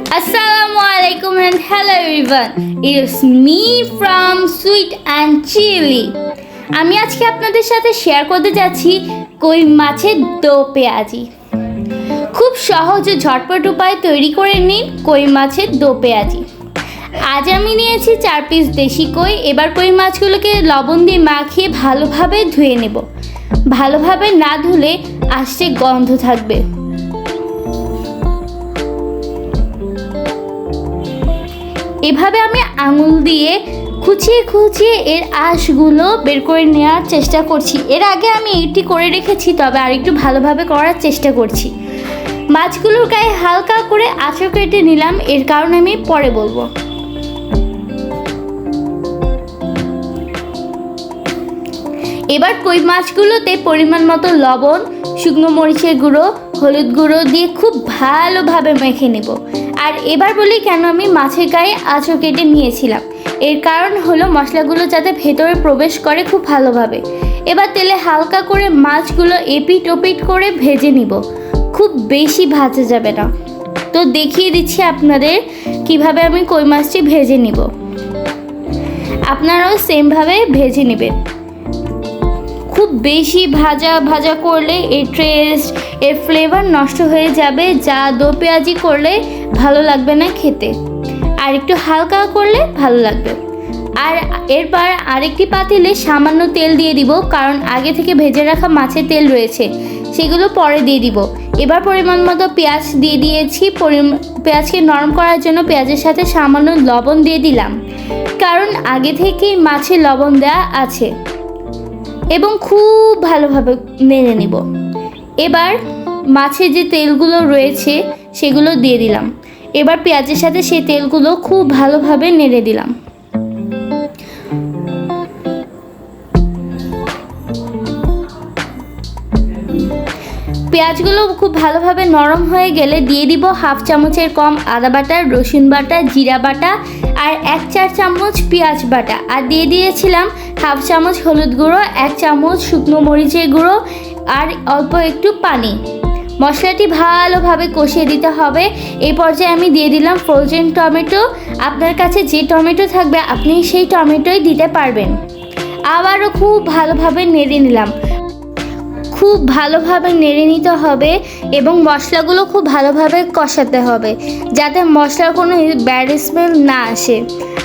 Assalamualaikum and hello everyone. It's me from Sweet and Chili. আমি আজকে আপনাদের সাথে শেয়ার করতে যাচ্ছি কই মাছের দো পেঁয়াজি। খুব সহজ ও ঝটপট উপায় তৈরি করে নিন কই মাছের দো পেঁয়াজি। আজ আমি নিয়েছি 4 পিস দেশি কই। এবার কই মাছগুলোকে লবণ দিয়ে মাখিয়ে ভালোভাবে ধুয়ে নেব। ভালোভাবে না ধুলে আষ্টে গন্ধ থাকবে। এভাবে আমি আঙুল দিয়ে খুঁচিয়ে খুঁচিয়ে এর আঁশগুলো বের করে নেওয়ার চেষ্টা করছি। এর আগে আমি এটি করে রেখেছি, তবে আরেকটু ভালোভাবে করার চেষ্টা করছি। মাছগুলোর গায়ে হালকা করে আঁচড় কেটে নিলাম, এর কারণ আমি পরে বলবো। এবার কই মাছগুলোতে পরিমাণ মতো লবণ, শুকনো মরিচের গুঁড়ো, হলুদ গুঁড়ো দিয়ে খুব ভালোভাবে মেখে নেব। আর এবার বলি কেন আমি মাছের গায়ে আঁচড় কেটে নিয়েছিলাম। এর কারণ হলো মশলাগুলো যাতে ভেতরে প্রবেশ করে খুব ভালোভাবে। এবার তেলে হালকা করে মাছগুলো এপিট ওপিট করে ভেজে নিব। খুব বেশি ভাজা যাবে না। তো দেখিয়ে দিচ্ছি আপনাদের কিভাবে আমি কই মাছটি ভেজে নিব। আপনারাও সেমভাবে ভেজে নেবেন। খুব বেশি ভাজা করলে এর টেস্ট, এর ফ্লেভার নষ্ট হয়ে যাবে, যা দো পেঁয়াজি করলে ভালো লাগবে না খেতে। আর একটু হালকা করলে ভালো লাগবে। আর এরপর আরেকটি পাতিলে সামান্য তেল দিয়ে দিব, কারণ আগে থেকে ভেজে রাখা মাছের তেল রয়েছে, সেগুলো পরে দিয়ে দিব। এবার পরিমাণ মতো পেঁয়াজ দিয়ে দিয়েছি। পেঁয়াজকে নরম করার জন্য পেঁয়াজের সাথে সামান্য লবণ দিয়ে দিলাম, কারণ আগে থেকেই মাছে লবণ দেওয়া আছে। এবং খুব ভালোভাবে নেড়ে নেব। এবার মাছের যে তেলগুলো রয়েছে সেগুলো দিয়ে দিলাম। এবার পেঁয়াজের সাথে সেই তেলগুলো খুব ভালোভাবে নেড়ে দিলাম। পেঁয়াজগুলো খুব ভালোভাবে নরম হয়ে গেলে দিয়ে দিব হাফ চামচের কম আদা বাটা, রসুন বাটা, জিরা বাটা আর 1/4 চামচ পেঁয়াজ বাটা। আর দিয়ে দিয়েছিলাম হাফ চামচ হলুদ গুঁড়ো, 1 চামচ শুকনো মরিচের গুঁড়ো আর অল্প একটু পানি। মশলাটি ভালোভাবে কষিয়ে দিতে হবে। এই পর্যায়ে আমি দিয়ে দিলাম ফ্রোজেন টমেটো। আপনার কাছে যে টমেটো থাকবে আপনি সেই টমেটোই দিতে পারবেন। আবারও খুব ভালোভাবে নেড়ে নিলাম। খুব ভালোভাবে নেড়ে নিতে হবে এবং মশলাগুলো খুব ভালোভাবে কষাতে হবে, যাতে মশলার কোনো ব্যাড স্মেল না আসে।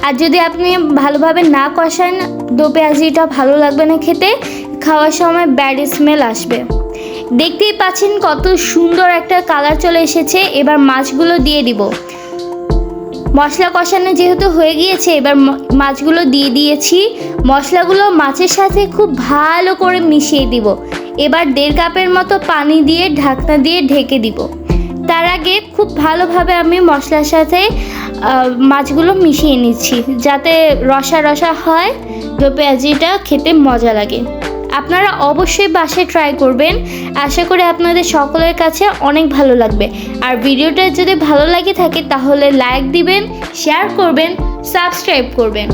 আর যদি আপনি ভালোভাবে না কষান, দো পেঁয়াজিটা ভালো লাগবে না খেতে, খাওয়ার সময় ব্যাড স্মেল আসবে। দেখতেই পাচ্ছেন কত সুন্দর একটা কালার চলে এসেছে। এবার মাছগুলো দিয়ে দিব। মশলা কষানো যেহেতু হয়ে গিয়েছে, এবার মাছগুলো দিয়ে দিয়েছি। মশলাগুলো মাছের সাথে খুব ভালো করে মিশিয়ে দিব। এবার 1.5 কাপের মতো পানি দিয়ে ঢাকনা দিয়ে ঢেকে দিব। তার আগে খুব ভালোভাবে আমি মশলার সাথে মাছগুলো মিশিয়ে নিচ্ছি, যাতে রসা রসা হয়, দো পেঁয়াজিটা খেতে মজা লাগে। আপনারা অবশ্যই বাসায় ট্রাই করবেন। আশা করি আপনাদের সকলের কাছে অনেক ভালো লাগবে। আর ভিডিওটা যদি ভালো লাগে থাকে তাহলে লাইক দিবেন, শেয়ার করবেন, সাবস্ক্রাইব করবেন।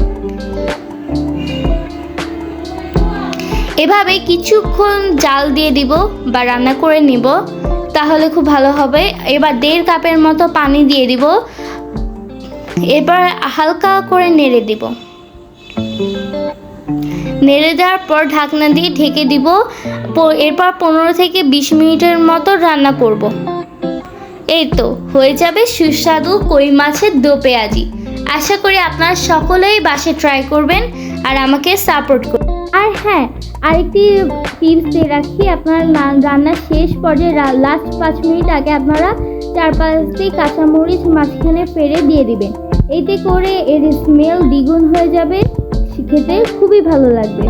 এভাবে কিছুক্ষণ জাল দিয়ে দিব বা রান্না করে নিব, তাহলে খুব ভালো হবে। এবার 1.5 কাপের মতো পানি দিয়ে দিব। এবার হালকা করে নেড়ে দিব। নেড়ে দেওয়ার পর ঢাকনা দিয়ে ঢেকে দিব। এরপর 15 থেকে 20 মিনিটের মতো রান্না করব। এই তো হয়ে যাবে সুস্বাদু কই মাছের দো পেঁয়াজি। আশা করি আপনারা সকলেই বাসায় ট্রাই করবেন আর আমাকে সাপোর্ট করবেন। আর হ্যাঁ, আরেকটি টিপস দিয়ে রাখি, আপনারা রান্নার শেষ পর্যায়ে লাস্ট 5 মিনিট আগে আপনারা 4-5টি কাঁচামরিচ মাঝখানে ফেলে দিয়ে দিবেন। এতে করে এর স্মেল দ্বিগুণ হয়ে যাবে, খেতে খুবই ভালো লাগবে।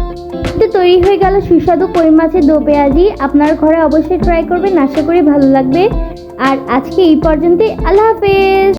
তো তৈরি হয়ে গেল সুস্বাদু কই মাছের দো পেঁয়াজি। আপনার ঘরে অবশ্যই ট্রাই করবেন, আশা করি ভালো লাগবে। আর আজকে এই পর্যন্তই। আল্লাহ হাফেজ।